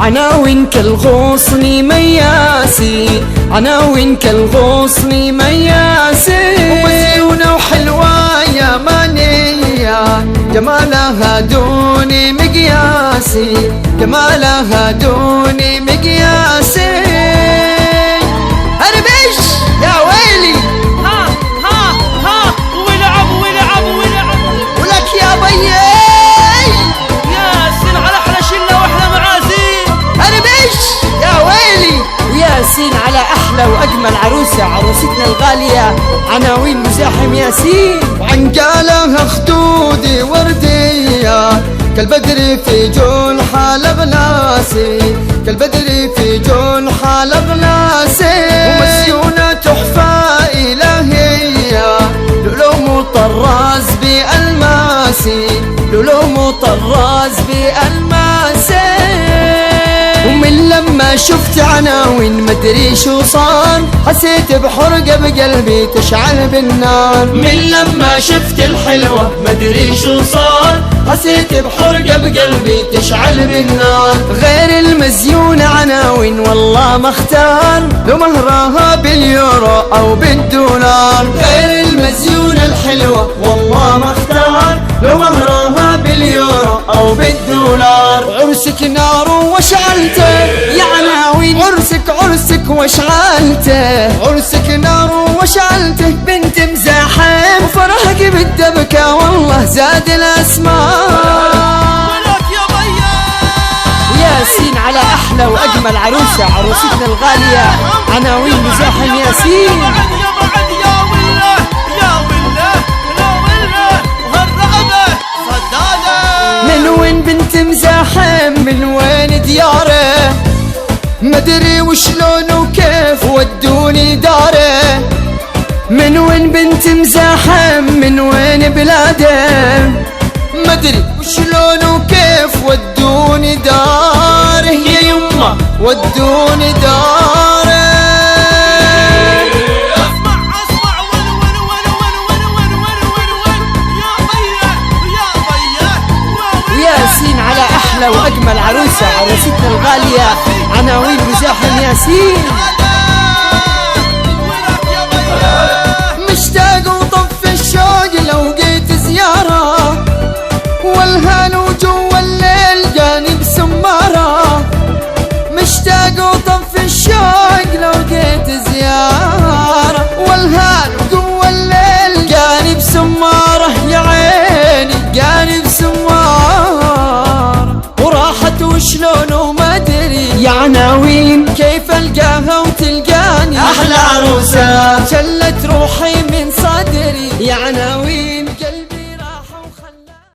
عناوين كالغصن مياسي، عناوين كالغصن مياسي، ومزيونة وحلوة يا مانية، جمالها دون مقياسي، جمالها دون مقياسي. هربش يا ويلي، ها ها ها ولعب ولعب ولعب ولك يا بيي ياسين على احلى شله واحلى معازيم. هربش يا ويلي، وياسين على احلى واجمل عروسه، عروستنا الغاليه عناوين مزاحم ياسين. وعنقالها خدودي ورديه كالبدر في جنحها الغلاسي، كالبدر في جنحها الغلاسي، ومسيونة تحفة إلهية، لؤلؤ مطراز بألماسي، لؤلؤ مطراز بألماسي. ومن لما شفت عناوين مدري شو صار، حسيت بحرقة بقلبي تشعل بالنار. من لما شفت الحلوة مدري شو صار، حسيت بحرقة بقلبي تشعل بالنار. غير المزيونة عناوين والله ما اختار، لو مهرها باليورو او بالدولار. غير المزيونة الحلوة والله ما اختار، لو مهرها باليورو او بالدولار. عرسك نار وشعلته يا عناوين، عرسك عرسك وشعلته، عرسك نار وشعلته، بنت مزاحم وفرحك بالدبكة والله زاد الاسماء. وياسين على احلى واجمل عروسه، عروستنا الغاليه عناوين مزاحم ياسين. من وين بنت مزاحم، من وين دياره، مدري وشلون وكيف ودوني داره. من وين بنت مزاحم، من وين بلاده، مدري وشلون وكيف ودوني داره. يا يمه ودوني داره. وياسين على احلى واجمل عروسه، عروستنا الغاليه عناوين مزاحم ياسين. مشتاق وطف الشوق لو جيت زياره، والهان وجوا الليل جانب سماره. مشتاق وطف الشوق لو جيت زياره، والهان وجوا الليل جانب سماره. يا عيني جانب سماره، وراحت وشلون وما ادري يا عناوين، كيف القاها وتلقاني احلى عروسه، شلت روحي من صدري يا عناوين.